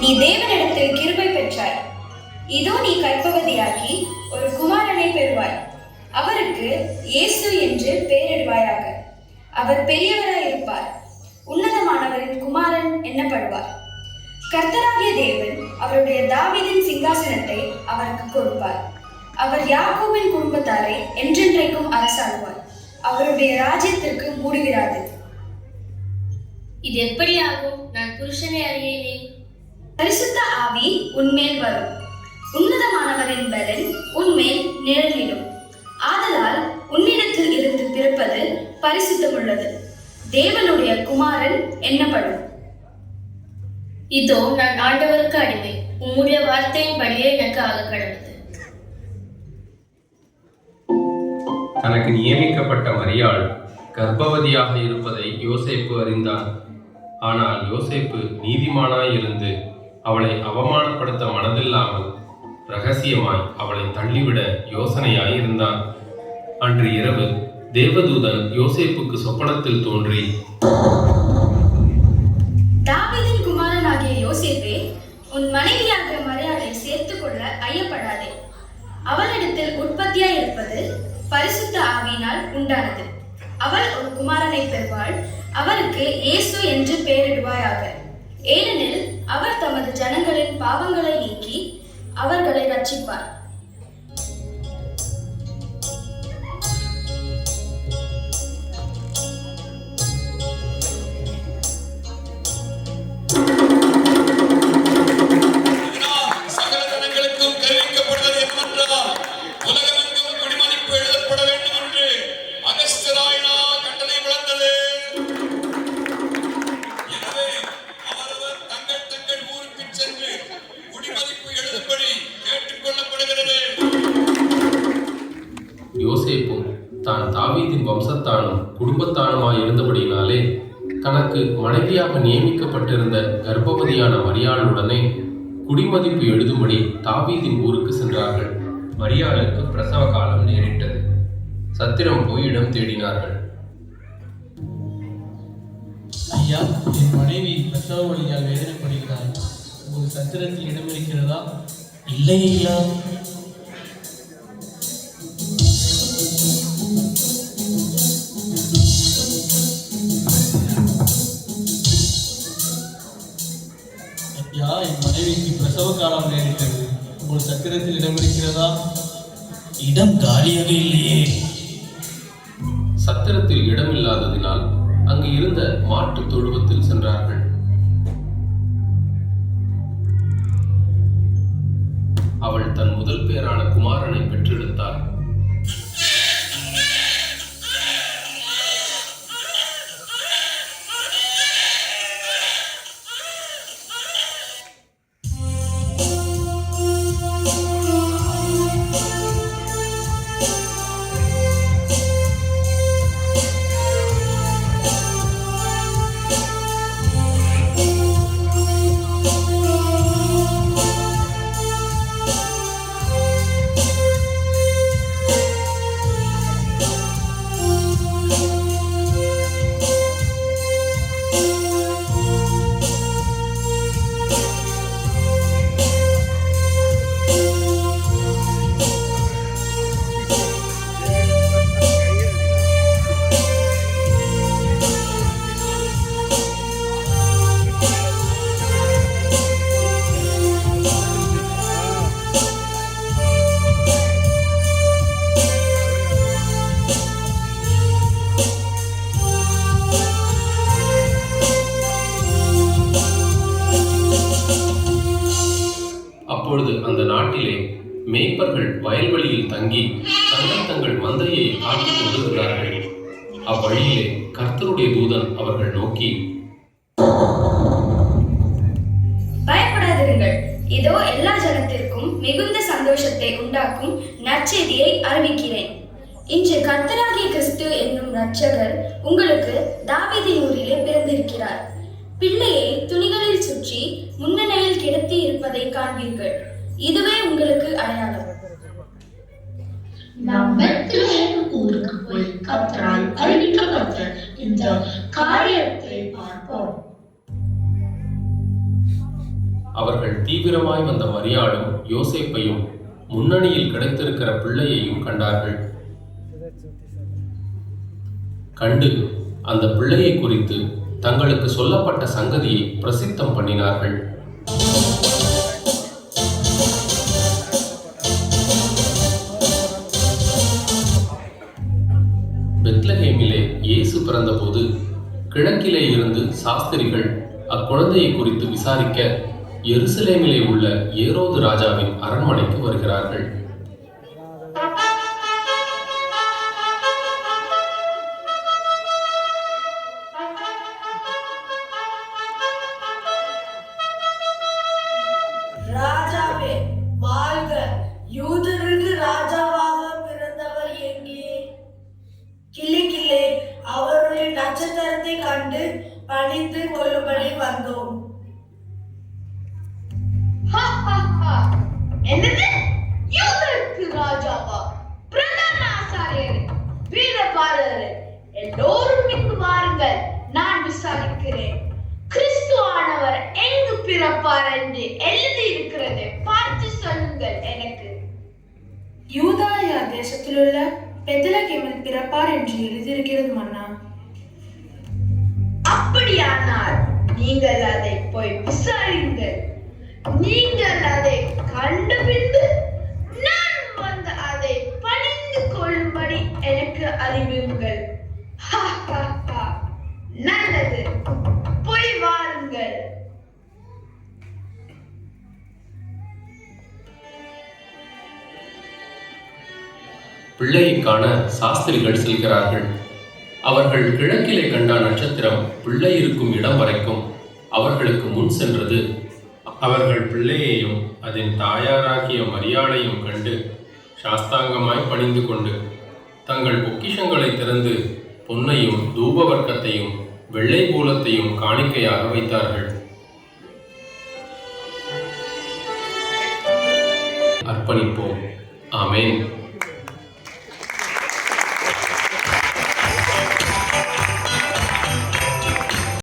நீ தேவனிடத்தில் கிருபை பெற்றாய். இதோ நீ கர்ப்பவதியாகி ஒரு குமாரனை பெறுவாய். அவருக்கு இயேசு என்று பெயரிடுவாயாக. அவர் பெரியவராய் இருப்பார். உன்னதமானவரின் குமாரன் என்னப்படுவார். கர்த்தராகிய தேவன் அவருடைய தாவீதின் சிங்காசனத்தை அவருக்கு கொடுப்பார். அவர் யாக்கோபின் குடும்பத்தாரை என்றென்றைக்கும் அரசாளுவார். அவருடைய ராஜ்யத்திற்கு முடிவிராது. இது எப்படி ஆகும்? நான் புருஷனை அறியேனே. பரிசுத்த ஆவி உன்மேல் வரும். உன்னதமானவரின் பலன் உன்மேல் நிழலிடும். ஆதலால் உன்னிடத்தில் இருந்து பிறப்பது பரிசுத்தமுள்ளது. தேவனுடைய குமாரன் என்னப்படும். இதோ நான் ஆண்டவருக்கு அடிமை. உம்முடைய வார்த்தையின் படியே எனக்கு ஆக கடவுது. தனக்கு நியமிக்கப்பட்ட மரியாள் கர்ப்பவதியாக இருப்பதை யோசேப்பு அறிந்தான். ஆனால் யோசேப்பு நீதிமானாயிருந்து அவளை அவமானப்படுத்த மனதில்லாமல் இரகசியமாய் அவளை தள்ளிவிட யோசனையாயிருந்தான். அன்று இரவு தேவதூதன் யோசேப்புக்கு சொப்பனத்தில் தோன்றி, தாவீதின் குமாரனாகிய யோசேப்பே, உன் மனைவியாக மரியாளை சேர்த்துக் கொள்ள ஐயப்படாதே. அவளிடத்தில் உற்பத்தியாய் இருப்பது பரிசுத்த ஆவியினால் உண்டானது. அவள் ஒரு குமாரனை பெறுவாள். அவருக்கு இயேசு என்று பெயரிடுவாயாக. ஏனெனில் அவர் தமது ஜனங்களின் பாவங்களை நீக்கி அவர்களை ரட்சிப்பார். யோசேப்பும் தான் தாவீதின் வம்சத்தானும் குடும்பத்தானுமாய் இருந்தபடியினாலே தனக்கு மனைவியாக நியமிக்கப்பட்டிருந்த கர்ப்பவதியான மரியாளுடனே குடிமதிப்பு எழுதும்படி தாவீதின் ஊருக்கு சென்றார்கள். மரியாளுக்கு பிரசவ காலம் நேரிட்டது. சத்திரம் போய் இடம் தேடினார்கள். ஐயா, என் மனைவி பிரசவ வழியால் வேதனைப்படுகிறாள். உங்கள் சத்திரத்தில் இடம் இருக்கிறதா? இல்லை ஐயா. ஐயா, என் மனைவிக்கு பிரசவ காலம் நேரிட்டது. உங்கள் சத்திரத்தில் இடம் இருக்கிறதா? இடம் காலியாக இல்லையே. சத்திரத்தில் இடமில்லாததினால் அங்கு இருந்த மாட்டு தொழுவத்தில் சென்றார்கள். அவள் தன் முதல் பேரான குமாரனை பெற்றெடுத்தாள். அப்பொழுது அந்த நாட்டிலே மேய்ப்பர்கள் வயல்வெளியில் தங்கி தங்கள் மந்தையை காட்டிக் கொண்டிருந்தார்கள். அவ்வழியிலே கர்த்தருடைய தூதன் அவர்கள் நோக்கி, பயப்படாதிருங்கள், இதோ எல்லா ஜனத்திற்கும் மிகுந்த சந்தோஷத்தை உண்டாக்கும் நற்செய்தியை அறிவிக்கிறேன். இன்று கர்த்தராகிய கிறிஸ்து என்னும் இரட்சகர் உங்களுக்கு தாவீதின் ஊரிலே பிறந்திருக்கிறார். பிள்ளையை துணிகளில் சுற்றி முன்னணியில் கிடத்தி இருப்பதை காண்பீர்கள். இதுவே உங்களுக்கு அடையாளம். நாம் பெத்லகேம் ஊருக்கு போய் கர்த்தரால் அறிவிக்கப்பட்ட இந்த காரியத்தை பார்ப்போம். அவர்கள் தீவிரமாய் வந்த மரியாளும் யோசேப்பையும் முன்னணியில் கிடைத்திருக்கிற பிள்ளையையும் கண்டார்கள். கண்டு அந்த பிள்ளையை குறித்து தங்களுக்கு சொல்லப்பட்ட சங்கதியை பிரசித்தம் பண்ணினார்கள். பெத்லகேமிலே இயேசு பிறந்தபோது கிழக்கிலே இருந்து சாஸ்திரிகள் அக்குழந்தையை குறித்து விசாரிக்க எருசலேமிலே உள்ள ஏரோது ராஜாவின் அரண்மனைக்கு வருகிறார்கள். ராஜாவே வாழ்க, யூதருக்கு ராஜாவாக பிறந்தவர் எங்கே? கிளிக்கிலே அவருடைய நட்சத்திரத்தை கண்டு பணிந்து கொள்ளும்படி வந்தோம். என்னது? யூதருக்கு ராஜாவா? பிரதான ஆசாரியரே, வீரபாரரே, எல்லோரும் இங்கு வாருங்கள், நான் விசாரிக்கிறேன். கிறிஸ்து ஆனவர் எங்கு பிறப்பார் என்று எழுதி இருக்கிறது, பார்த்து சொல்லுங்கள் எனக்கு. யூதாயா தேசத்திலுள்ள பெத்லகேமில் பிறப்பார் என்று எழுதியிருக்கிறது மன்னா. அப்படியானால் நீங்கள் அதை போய் விசாரியுங்கள். நீங்கள் அதை கண்டுபிடித்து நான் வந்து அதை பணிந்து கொள்ளும்படி எனக்கு அறிவியுங்கள். நல்லது, போய் வாருங்கள். பிள்ளையை காண சாஸ்திரிகள் செல்கிறார்கள். அவர்கள் கிழக்கிலே கண்ட நட்சத்திரம் பிள்ளை இருக்கும் இடம் வரைக்கும் அவர்களுக்கு முன் சென்றது. அவர்கள் பிள்ளையையும் அதன் தாயாராகிய மரியாளையும் கண்டு சாஸ்தாங்கமாய் பணிந்து கொண்டு தங்கள் பொக்கிஷங்களை திறந்து பொன்னையும் தூபவர்க்கத்தையும் வெள்ளை பூலத்தையும் காணிக்கையாக வைத்தார்கள். அர்ப்பணிப்போம். ஆமென்.